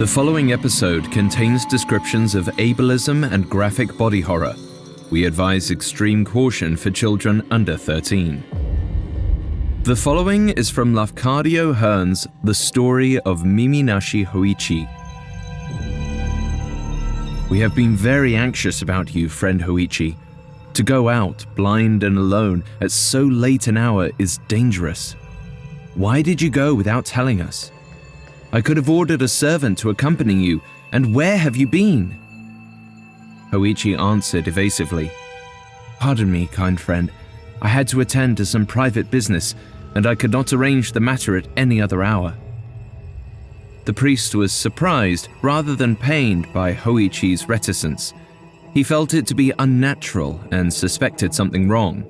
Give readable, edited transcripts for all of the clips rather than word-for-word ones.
The following episode contains descriptions of ableism and graphic body horror. We advise extreme caution for children under 13. The following is from Lafcadio Hearn's The Story of Mimi-Nashi-Hoichi. We have been very anxious about you, friend Hoichi. To go out, blind and alone, at so late an hour is dangerous. Why did you go without telling us? I could have ordered a servant to accompany you, and where have you been? Hoichi answered evasively. Pardon me, kind friend. I had to attend to some private business, and I could not arrange the matter at any other hour. The priest was surprised rather than pained by Hoichi's reticence. He felt it to be unnatural and suspected something wrong.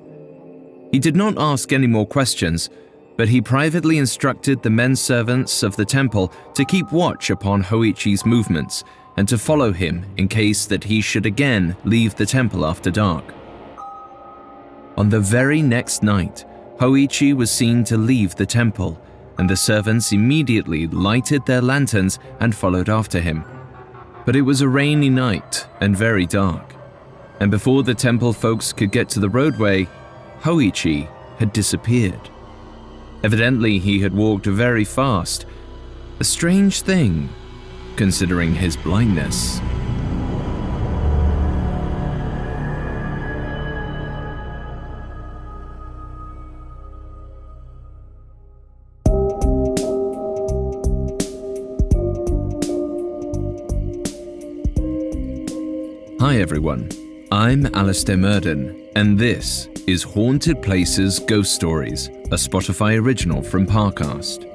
He did not ask any more questions, but he privately instructed the men servants of the temple to keep watch upon Hoichi's movements and to follow him in case that he should again leave the temple after dark. On the very next night, Hoichi was seen to leave the temple, and the servants immediately lighted their lanterns and followed after him. But it was a rainy night and very dark, and before the temple folks could get to the roadway, Hoichi had disappeared. Evidently, he had walked very fast, a strange thing, considering his blindness. Hi everyone, I'm Alistair Murden, and this is Haunted Places Ghost Stories, a Spotify original from Parcast.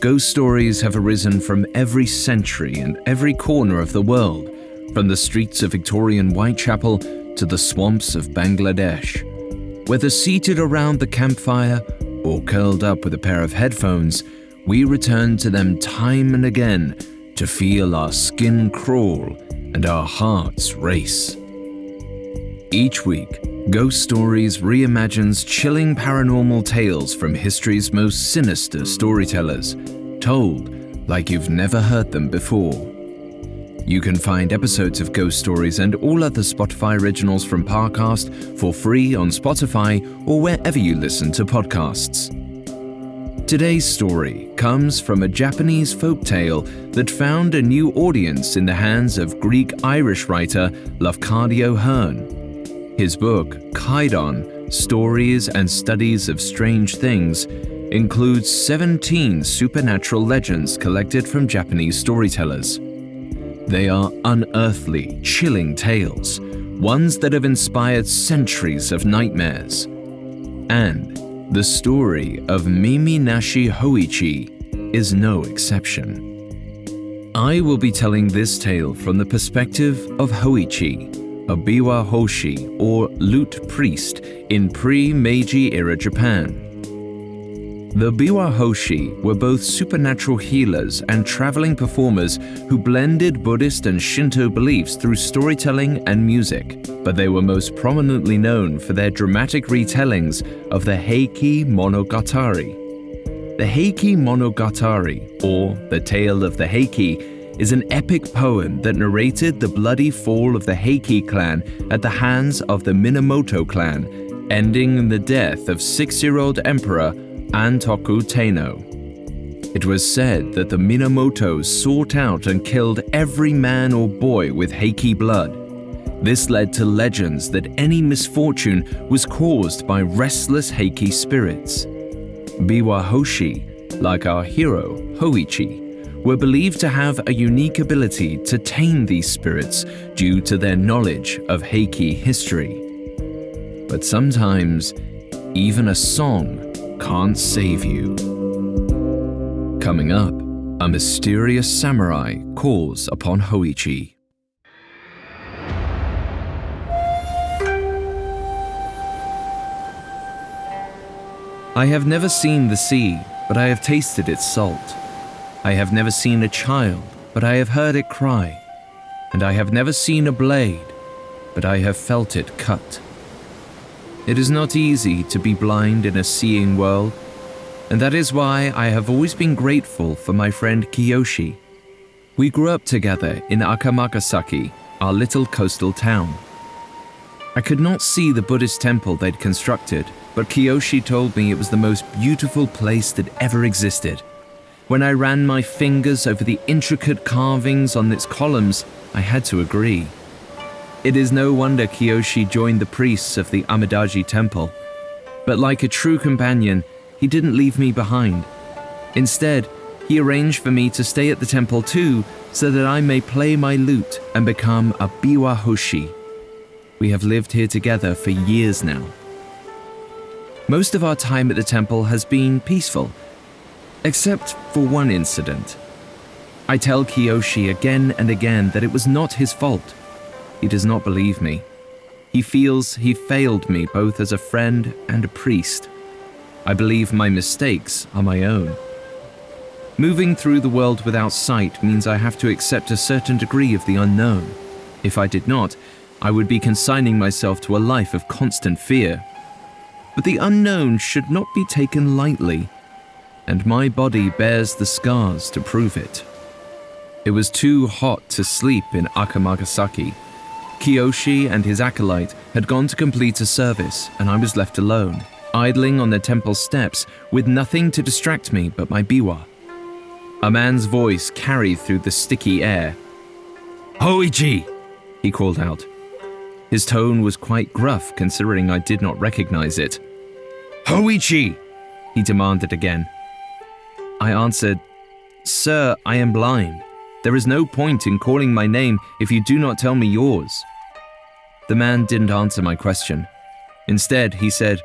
Ghost stories have arisen from every century and every corner of the world, from the streets of Victorian Whitechapel to the swamps of Bangladesh. Whether seated around the campfire or curled up with a pair of headphones, we return to them time and again to feel our skin crawl and our hearts race. Each week, Ghost Stories reimagines chilling paranormal tales from history's most sinister storytellers, told like you've never heard them before. You can find episodes of Ghost Stories and all other Spotify originals from Parcast for free on Spotify or wherever you listen to podcasts. Today's story comes from a Japanese folktale that found a new audience in the hands of Greek-Irish writer Lafcadio Hearn. His book, Kaidon, Stories and Studies of Strange Things, includes 17 supernatural legends collected from Japanese storytellers. They are unearthly, chilling tales, ones that have inspired centuries of nightmares. And the story of Mimi-Nashi-Hoichi is no exception. I will be telling this tale from the perspective of Hoichi, a biwa hoshi or lute priest in pre-Meiji era Japan. The biwa hoshi were both supernatural healers and traveling performers who blended Buddhist and Shinto beliefs through storytelling and music, but they were most prominently known for their dramatic retellings of the Heiki Monogatari. The Heiki Monogatari, or the Tale of the Heiki, is an epic poem that narrated the bloody fall of the Heiki clan at the hands of the Minamoto clan, ending in the death of 6-year-old Emperor Antoku Tenno. It was said that the Minamotos sought out and killed every man or boy with Heiki blood. This led to legends that any misfortune was caused by restless Heiki spirits. Biwa Hoshi, like our hero Hoichi, were believed to have a unique ability to tame these spirits due to their knowledge of Heiki history. But sometimes, even a song can't save you. Coming up, a mysterious samurai calls upon Hoichi. I have never seen the sea, but I have tasted its salt. I have never seen a child, but I have heard it cry. And I have never seen a blade, but I have felt it cut. It is not easy to be blind in a seeing world, and that is why I have always been grateful for my friend Kiyoshi. We grew up together in Akamagasaki, our little coastal town. I could not see the Buddhist temple they'd constructed, but Kiyoshi told me it was the most beautiful place that ever existed. When I ran my fingers over the intricate carvings on its columns, I had to agree. It is no wonder Kiyoshi joined the priests of the Amidaji temple. But like a true companion, he didn't leave me behind. Instead, he arranged for me to stay at the temple too, so that I may play my lute and become a biwa hoshi. We have lived here together for years now. Most of our time at the temple has been peaceful, except for one incident. I tell Kiyoshi again and again that it was not his fault. He does not believe me. He feels he failed me both as a friend and a priest. I believe my mistakes are my own. Moving through the world without sight means I have to accept a certain degree of the unknown. If I did not, I would be consigning myself to a life of constant fear. But the unknown should not be taken lightly, and my body bears the scars to prove it. It was too hot to sleep in Akamagasaki. Kiyoshi and his acolyte had gone to complete a service, and I was left alone, idling on the temple steps with nothing to distract me but my biwa. A man's voice carried through the sticky air. "Hoichi!" he called out. His tone was quite gruff, considering I did not recognize it. "Hoichi!" he demanded again. I answered, "Sir, I am blind. There is no point in calling my name if you do not tell me yours." The man didn't answer my question. Instead, he said,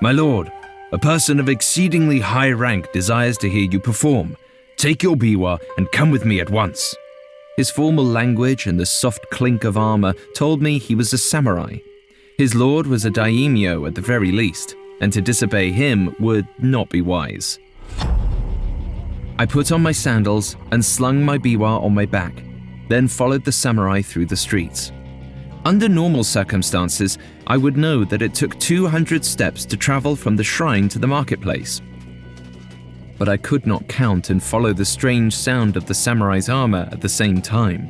"My lord, a person of exceedingly high rank desires to hear you perform. Take your biwa and come with me at once." His formal language and the soft clink of armor told me he was a samurai. His lord was a daimyo at the very least, and to disobey him would not be wise. I put on my sandals and slung my biwa on my back, then followed the samurai through the streets. Under normal circumstances, I would know that it took 200 steps to travel from the shrine to the marketplace. But I could not count and follow the strange sound of the samurai's armor at the same time.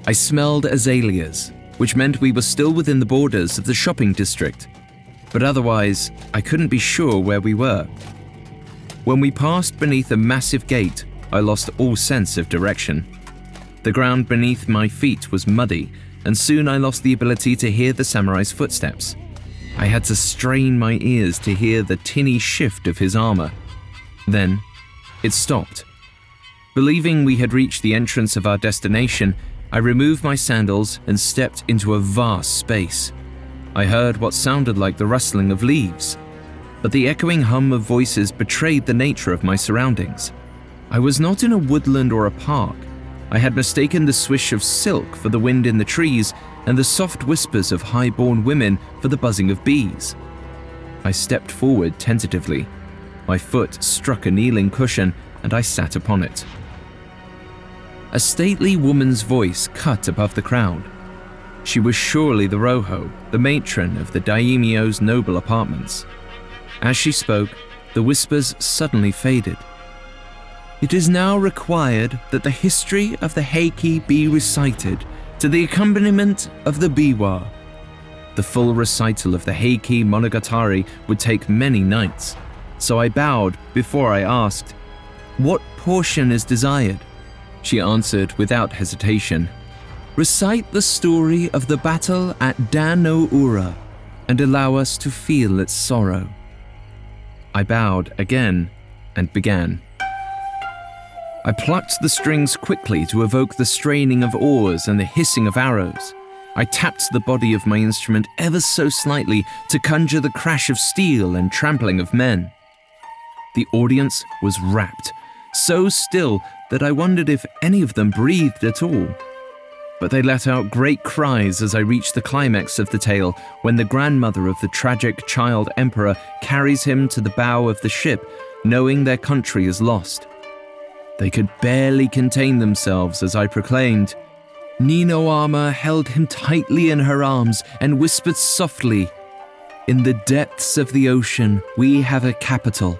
I smelled azaleas, which meant we were still within the borders of the shopping district, but otherwise, I couldn't be sure where we were. When we passed beneath a massive gate, I lost all sense of direction. The ground beneath my feet was muddy, and soon I lost the ability to hear the samurai's footsteps. I had to strain my ears to hear the tinny shift of his armor. Then, it stopped. Believing we had reached the entrance of our destination, I removed my sandals and stepped into a vast space. I heard what sounded like the rustling of leaves, but the echoing hum of voices betrayed the nature of my surroundings. I was not in a woodland or a park. I had mistaken the swish of silk for the wind in the trees and the soft whispers of high-born women for the buzzing of bees. I stepped forward tentatively. My foot struck a kneeling cushion, and I sat upon it. A stately woman's voice cut above the crowd. She was surely the Roho, the matron of the daimyo's noble apartments. As she spoke, the whispers suddenly faded. "It is now required that the history of the Heiki be recited to the accompaniment of the biwa." The full recital of the Heiki monogatari would take many nights, so I bowed before I asked, "What portion is desired?" She answered without hesitation, "Recite the story of the battle at Dan-no-Ura and allow us to feel its sorrow." I bowed again and began. I plucked the strings quickly to evoke the straining of oars and the hissing of arrows. I tapped the body of my instrument ever so slightly to conjure the crash of steel and trampling of men. The audience was rapt, so still that I wondered if any of them breathed at all. But they let out great cries as I reached the climax of the tale, when the grandmother of the tragic child emperor carries him to the bow of the ship, knowing their country is lost. They could barely contain themselves as I proclaimed. Ninoama held him tightly in her arms and whispered softly, "In the depths of the ocean, we have a capital."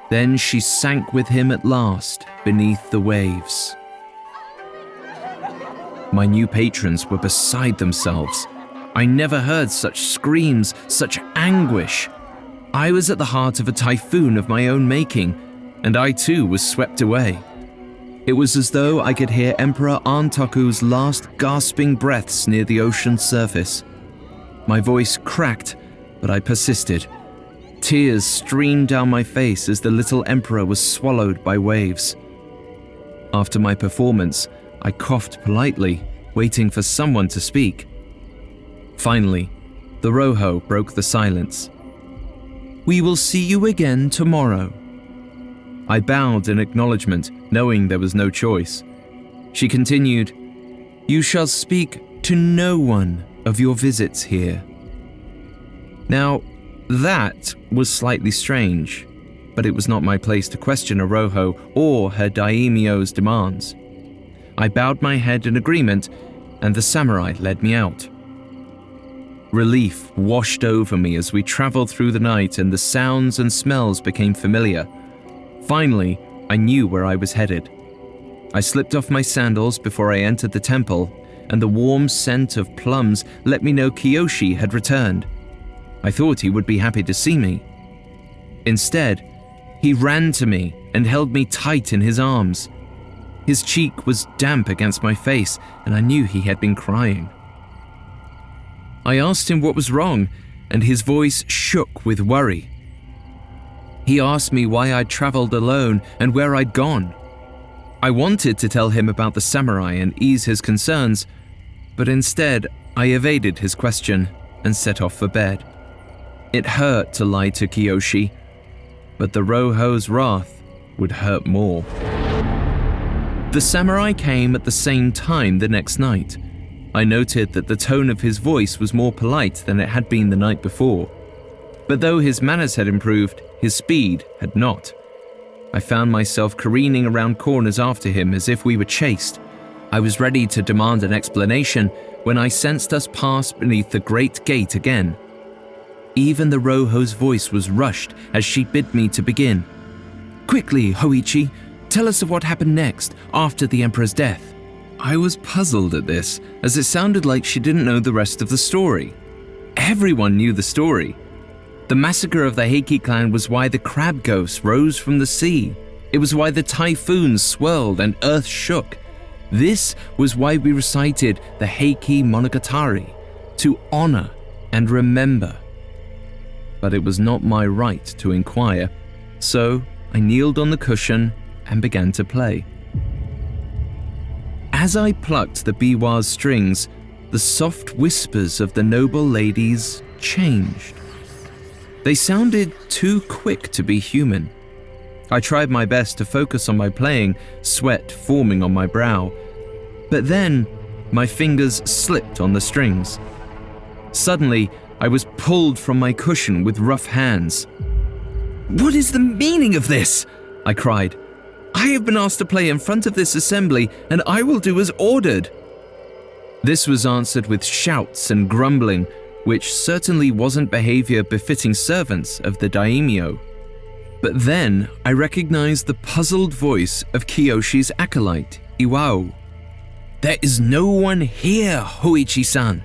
Then she sank with him at last beneath the waves. My new patrons were beside themselves. I never heard such screams, such anguish. I was at the heart of a typhoon of my own making, and I too was swept away. It was as though I could hear Emperor Antoku's last gasping breaths near the ocean's surface. My voice cracked, but I persisted. Tears streamed down my face as the little emperor was swallowed by waves. After my performance, I coughed politely, waiting for someone to speak. Finally, the Rojo broke the silence. "We will see you again tomorrow." I bowed in acknowledgement, knowing there was no choice. She continued, "You shall speak to no one of your visits here." Now, that was slightly strange, but it was not my place to question a Rojo or her daimyo's demands. I bowed my head in agreement, and the samurai led me out. Relief washed over me as we traveled through the night and the sounds and smells became familiar. Finally, I knew where I was headed. I slipped off my sandals before I entered the temple, and the warm scent of plums let me know Kiyoshi had returned. I thought he would be happy to see me. Instead, he ran to me and held me tight in his arms. His cheek was damp against my face, and I knew he had been crying. I asked him what was wrong, and his voice shook with worry. He asked me why I'd traveled alone and where I'd gone. I wanted to tell him about the samurai and ease his concerns, but instead I evaded his question and set off for bed. It hurt to lie to Kiyoshi, but the Rojo's wrath would hurt more. The samurai came at the same time the next night. I noted that the tone of his voice was more polite than it had been the night before. But though his manners had improved, his speed had not. I found myself careening around corners after him as if we were chased. I was ready to demand an explanation when I sensed us pass beneath the great gate again. Even the Rojo's voice was rushed as she bid me to begin. "Quickly, Hoichi, tell us of what happened next, after the Emperor's death." I was puzzled at this, as it sounded like she didn't know the rest of the story. Everyone knew the story. The massacre of the Heiki clan was why the crab ghosts rose from the sea. It was why the typhoons swirled and earth shook. This was why we recited the Heiki Monogatari, to honor and remember. But it was not my right to inquire, so I kneeled on the cushion and began to play. As I plucked the biwa's strings, the soft whispers of the noble ladies changed. They sounded too quick to be human. I tried my best to focus on my playing, sweat forming on my brow. But then, my fingers slipped on the strings. Suddenly, I was pulled from my cushion with rough hands. "What is the meaning of this?" I cried. "I have been asked to play in front of this assembly, and I will do as ordered." This was answered with shouts and grumbling, which certainly wasn't behavior befitting servants of the daimyo. But then I recognized the puzzled voice of Kiyoshi's acolyte, Iwao. "There is no one here, Hoichi-san.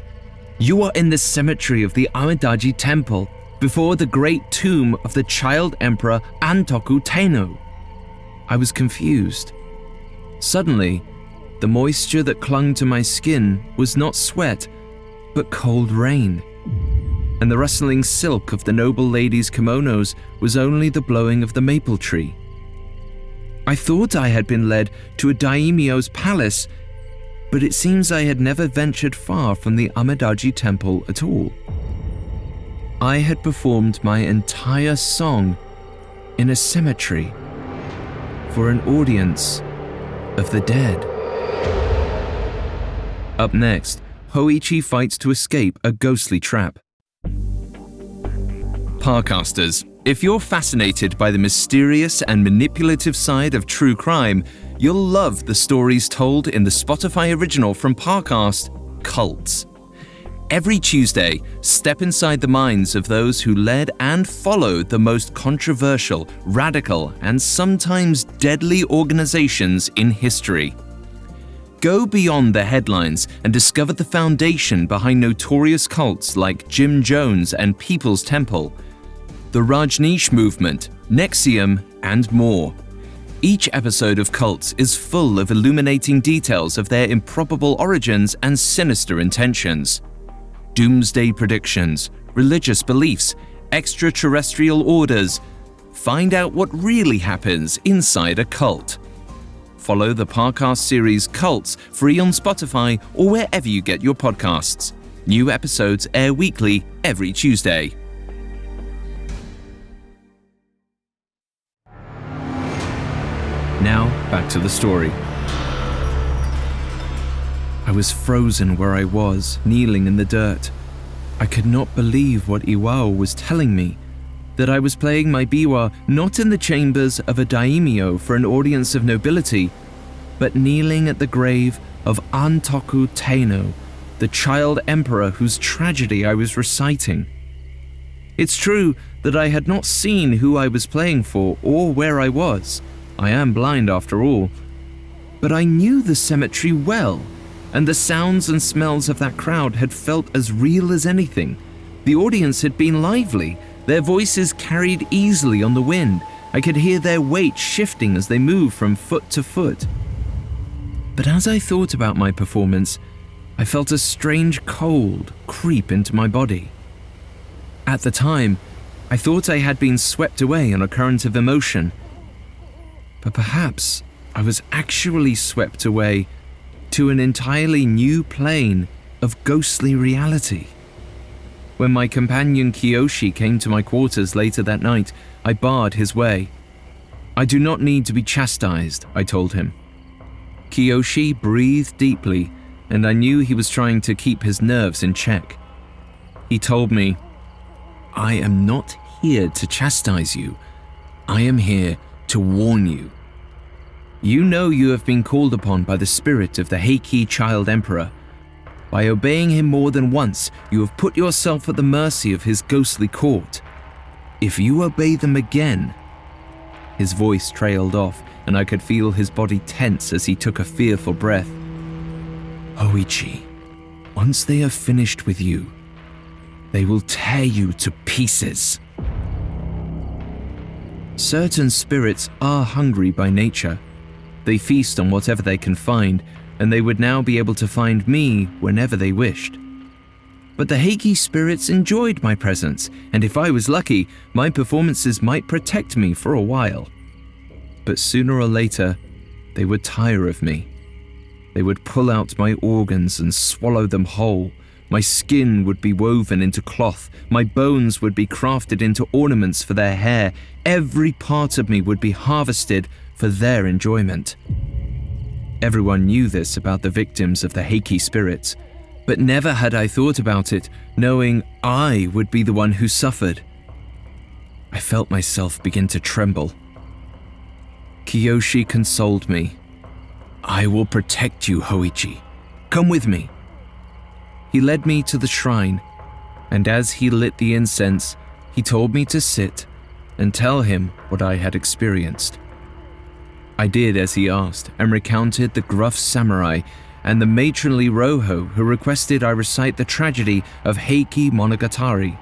You are in the cemetery of the Amidaji Temple, before the great tomb of the child emperor Antoku Tenno." I was confused. Suddenly, the moisture that clung to my skin was not sweat, but cold rain, and the rustling silk of the noble ladies' kimonos was only the blowing of the maple tree. I thought I had been led to a daimyo's palace, but it seems I had never ventured far from the Amidaji Temple at all. I had performed my entire song in a cemetery for an audience of the dead. Up next, Hoichi fights to escape a ghostly trap. Parcasters, if you're fascinated by the mysterious and manipulative side of true crime, you'll love the stories told in the Spotify original from Parcast, Cults. Every Tuesday, step inside the minds of those who led and followed the most controversial, radical, and sometimes deadly organizations in history. Go beyond the headlines and discover the foundation behind notorious cults like Jim Jones and People's Temple, the Rajneesh movement, Nexium, and more. Each episode of Cults is full of illuminating details of their improbable origins and sinister intentions. Doomsday predictions, religious beliefs, extraterrestrial orders. Find out what really happens inside a cult. Follow the podcast series Cults free on Spotify or wherever you get your podcasts. New episodes air weekly every Tuesday. Now, back to the story. I was frozen where I was, kneeling in the dirt. I could not believe what Iwao was telling me, that I was playing my biwa not in the chambers of a daimyo for an audience of nobility, but kneeling at the grave of Antoku Teino, the child emperor whose tragedy I was reciting. It's true that I had not seen who I was playing for or where I was. I am blind after all. But I knew the cemetery well, and the sounds and smells of that crowd had felt as real as anything. The audience had been lively, their voices carried easily on the wind. I could hear their weight shifting as they moved from foot to foot. But as I thought about my performance, I felt a strange cold creep into my body. At the time, I thought I had been swept away on a current of emotion. But perhaps I was actually swept away to an entirely new plane of ghostly reality. When my companion Kiyoshi came to my quarters later that night, I barred his way. "I do not need to be chastised," I told him. Kiyoshi breathed deeply, and I knew he was trying to keep his nerves in check. He told me, "I am not here to chastise you. I am here to warn you. You know you have been called upon by the spirit of the Heiki child emperor. By obeying him more than once, you have put yourself at the mercy of his ghostly court. If you obey them again..." His voice trailed off, and I could feel his body tense as he took a fearful breath. "Hoichi, once they have finished with you, they will tear you to pieces." Certain spirits are hungry by nature. They feast on whatever they can find, and they would now be able to find me whenever they wished. But the Heiki spirits enjoyed my presence, and if I was lucky, my performances might protect me for a while. But sooner or later, they would tire of me. They would pull out my organs and swallow them whole. My skin would be woven into cloth, my bones would be crafted into ornaments for their hair. Every part of me would be harvested for their enjoyment. Everyone knew this about the victims of the Heiki spirits, but never had I thought about it, knowing I would be the one who suffered. I felt myself begin to tremble. Kiyoshi consoled me. "I will protect you, Hoichi. Come with me." He led me to the shrine, and as he lit the incense, he told me to sit and tell him what I had experienced. I did as he asked and recounted the gruff samurai and the matronly Roho who requested I recite the tragedy of Heiki Monogatari.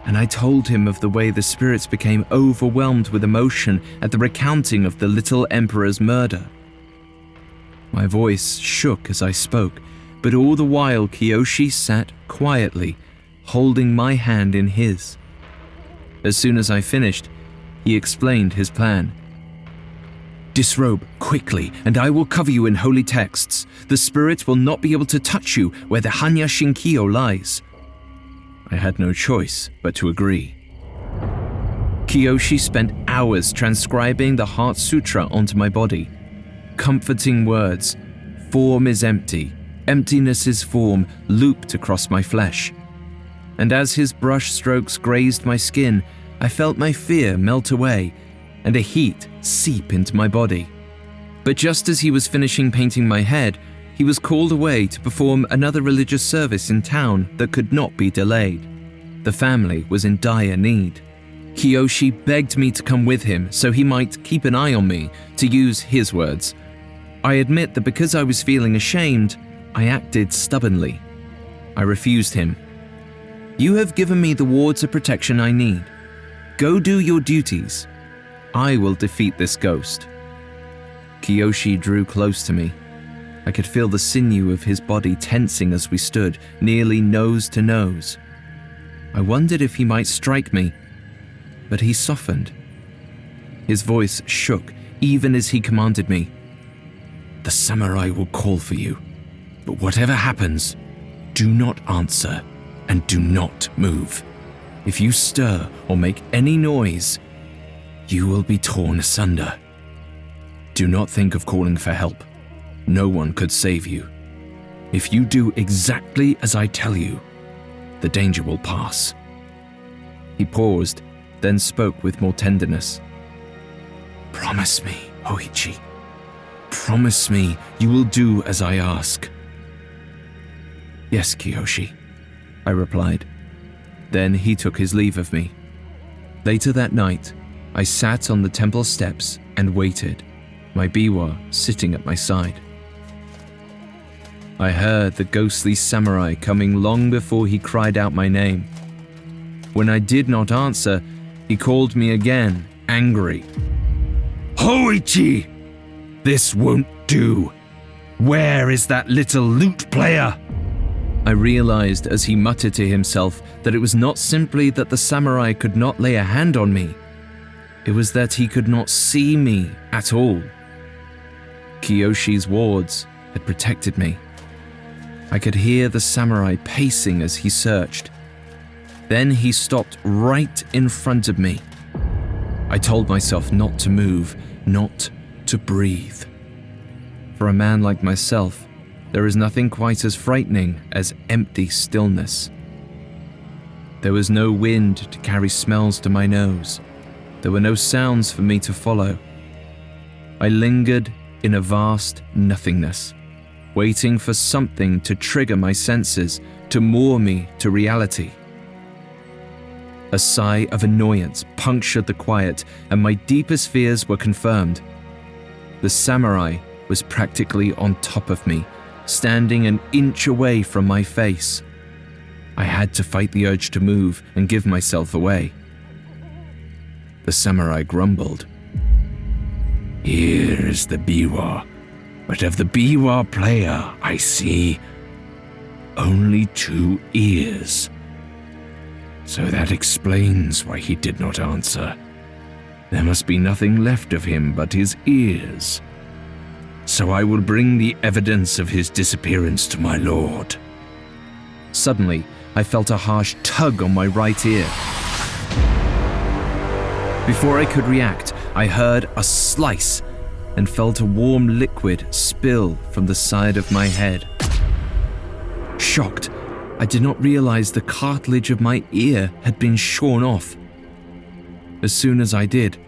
And I told him of the way the spirits became overwhelmed with emotion at the recounting of the little emperor's murder. My voice shook as I spoke, but all the while Kiyoshi sat quietly, holding my hand in his. As soon as I finished, he explained his plan. "Disrobe quickly, and I will cover you in holy texts. The spirit will not be able to touch you where the Hanya Shinkyo lies." I had no choice but to agree. Kiyoshi spent hours transcribing the Heart Sutra onto my body. Comforting words. Form is empty. Emptiness is form, looped across my flesh. And as his brush strokes grazed my skin, I felt my fear melt away and a heat seep into my body. But just as he was finishing painting my head, he was called away to perform another religious service in town that could not be delayed. The family was in dire need. Kiyoshi begged me to come with him so he might keep an eye on me, to use his words. I admit that because I was feeling ashamed, I acted stubbornly. I refused him. "You have given me the wards of protection I need. Go do your duties. I will defeat this ghost." Kiyoshi drew close to me. I could feel the sinew of his body tensing as we stood, nearly nose to nose. I wondered if he might strike me, but he softened. His voice shook even as he commanded me. "The samurai will call for you, but whatever happens, do not answer and do not move. If you stir or make any noise, you will be torn asunder. Do not think of calling for help. No one could save you. If you do exactly as I tell you, the danger will pass." He paused, then spoke with more tenderness. "Promise me, Hoichi. Promise me you will do as I ask." "Yes, Kiyoshi," I replied. Then he took his leave of me. Later that night, I sat on the temple steps and waited, my biwa sitting at my side. I heard the ghostly samurai coming long before he cried out my name. When I did not answer, he called me again, angry. "Hoichi! This won't do. Where is that little lute player?" I realized as he muttered to himself that it was not simply that the samurai could not lay a hand on me. It was that he could not see me at all. Kiyoshi's wards had protected me. I could hear the samurai pacing as he searched. Then he stopped right in front of me. I told myself not to move, not to breathe. For a man like myself, there is nothing quite as frightening as empty stillness. There was no wind to carry smells to my nose. There were no sounds for me to follow. I lingered in a vast nothingness, waiting for something to trigger my senses, to moor me to reality. A sigh of annoyance punctured the quiet, and my deepest fears were confirmed. The samurai was practically on top of me, standing an inch away from my face. I had to fight the urge to move and give myself away. The samurai grumbled. "Here is the biwa, but of the biwa player, I see only 2 ears. So that explains why he did not answer. There must be nothing left of him but his ears. So I will bring the evidence of his disappearance to my lord." Suddenly, I felt a harsh tug on my right ear. Before I could react, I heard a slice and felt a warm liquid spill from the side of my head. Shocked, I did not realize the cartilage of my ear had been shorn off. As soon as I did,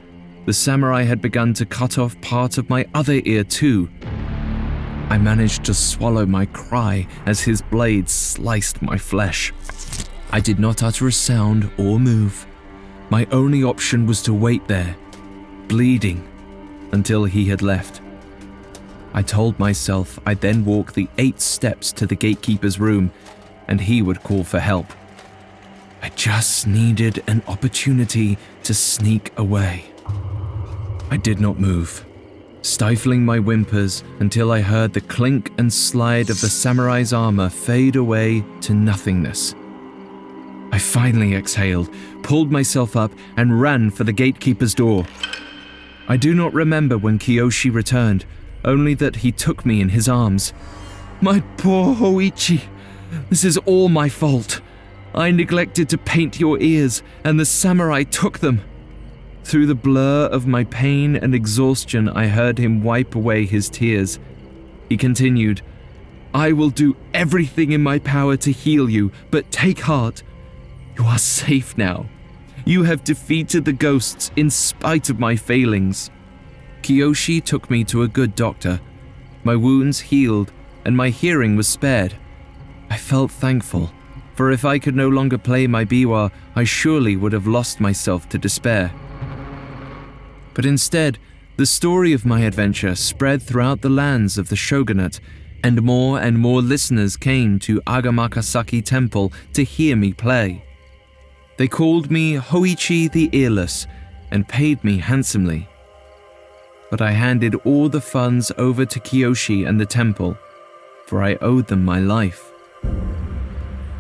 the samurai had begun to cut off part of my other ear too. I managed to swallow my cry as his blade sliced my flesh. I did not utter a sound or move. My only option was to wait there, bleeding, until he had left. I told myself I'd then walk the 8 steps to the gatekeeper's room, and he would call for help. I just needed an opportunity to sneak away. I did not move, stifling my whimpers until I heard the clink and slide of the samurai's armor fade away to nothingness. I finally exhaled, pulled myself up, and ran for the gatekeeper's door. I do not remember when Kiyoshi returned, only that he took me in his arms. "My poor Hoichi, this is all my fault. I neglected to paint your ears, and the samurai took them." Through the blur of my pain and exhaustion, I heard him wipe away his tears. He continued, "I will do everything in my power to heal you, but take heart. You are safe now. You have defeated the ghosts in spite of my failings." Kiyoshi took me to a good doctor. My wounds healed, and my hearing was spared. I felt thankful, for if I could no longer play my biwa, I surely would have lost myself to despair. But instead, The story of my adventure spread throughout the lands of the shogunate, and more listeners came to Agamakasaki Temple to hear me play. They called me Hoichi the Earless and paid me handsomely. But I handed all the funds over to Kiyoshi and the temple, for I owed them my life.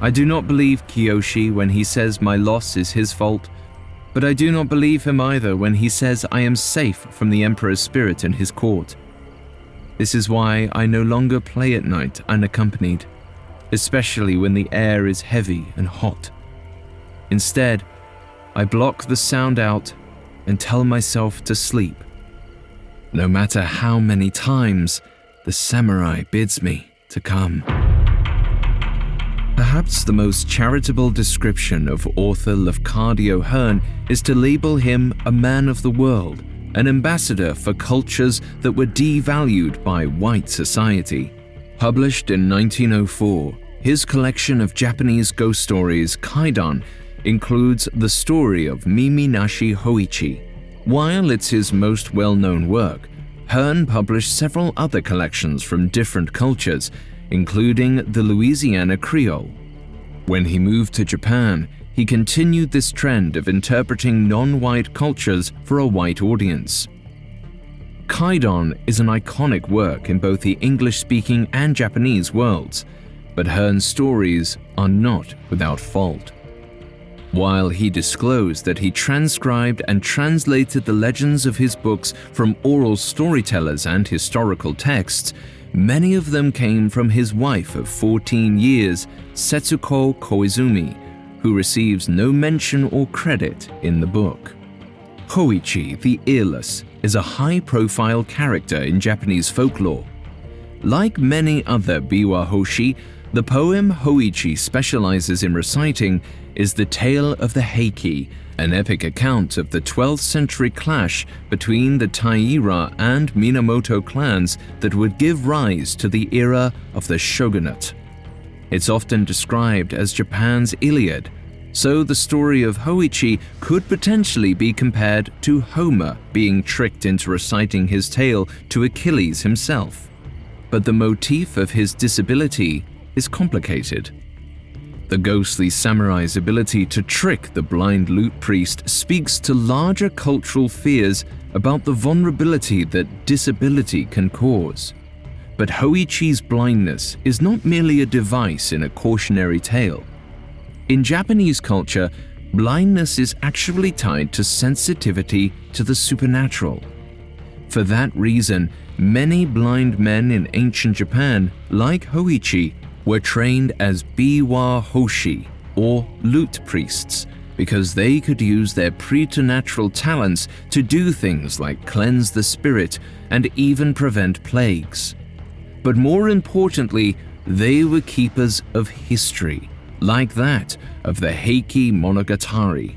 I do not believe Kiyoshi when he says my loss is his fault, but I do not believe him either when he says I am safe from the Emperor's spirit in his court. This is why I no longer play at night unaccompanied, especially when the air is heavy and hot. Instead, I block the sound out and tell myself to sleep, no matter how many times the samurai bids me to come. Perhaps the most charitable description of author Lafcadio Hearn is to label him a man of the world, an ambassador for cultures that were devalued by white society. Published in 1904, his collection of Japanese ghost stories, Kaidan, includes the story of Mimi-Nashi-Hoichi. While it's his most well-known work, Hearn published several other collections from different cultures, including the Louisiana Creole. When he moved to Japan, he continued this trend of interpreting non-white cultures for a white audience. Kaidan is an iconic work in both the English-speaking and Japanese worlds, but Hearn's stories are not without fault. While he disclosed that he transcribed and translated the legends of his books from oral storytellers and historical texts, many of them came from his wife of 14 years, Setsuko Koizumi, who receives no mention or credit in the book. Hoichi the Earless is a high-profile character in Japanese folklore. Like many other biwa hoshi, the poem Hoichi specializes in reciting is the tale of the Heiki, an epic account of the 12th century clash between the Taira and Minamoto clans that would give rise to the era of the shogunate. It's often described as Japan's Iliad, so the story of Hoichi could potentially be compared to Homer being tricked into reciting his tale to Achilles himself. But the motif of his disability is complicated. The ghostly samurai's ability to trick the blind lute priest speaks to larger cultural fears about the vulnerability that disability can cause. But Hoichi's blindness is not merely a device in a cautionary tale. In Japanese culture, blindness is actually tied to sensitivity to the supernatural. For that reason, many blind men in ancient Japan, like Hoichi, were trained as biwa hoshi, or lute priests, because they could use their preternatural talents to do things like cleanse the spirit and even prevent plagues. But more importantly, they were keepers of history, like that of the Heiki Monogatari.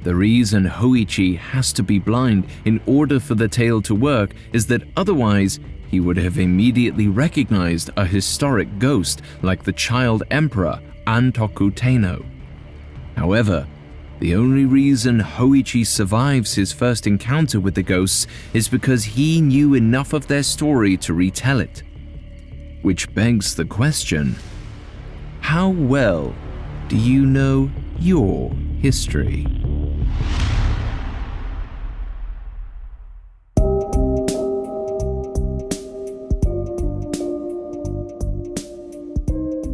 The reason Hoichi has to be blind in order for the tale to work is that otherwise he would have immediately recognized a historic ghost like the child emperor Antoku Tenno. However, the only reason Hoichi survives his first encounter with the ghosts is because he knew enough of their story to retell it. Which begs the question, how well do you know your history?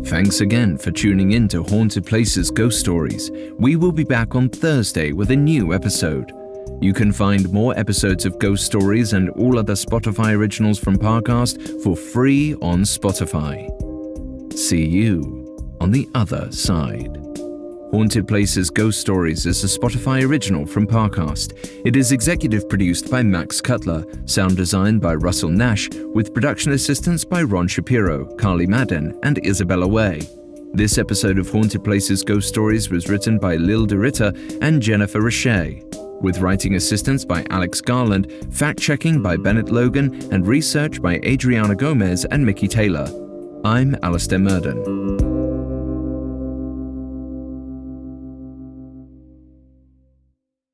Thanks again for tuning in to Haunted Places Ghost Stories. We will be back on Thursday with a new episode. You can find more episodes of Ghost Stories and all other Spotify originals from Parcast for free on Spotify. See you on the other side. Haunted Places Ghost Stories is a Spotify original from Parcast. It is executive produced by Max Cutler, sound designed by Russell Nash, with production assistance by Ron Shapiro, Carly Madden, and Isabella Way. This episode of Haunted Places Ghost Stories was written by Lil DeRitter and Jennifer Richey, with writing assistance by Alex Garland, fact-checking by Bennett Logan, and research by Adriana Gomez and Mickey Taylor. I'm Alistair Murden.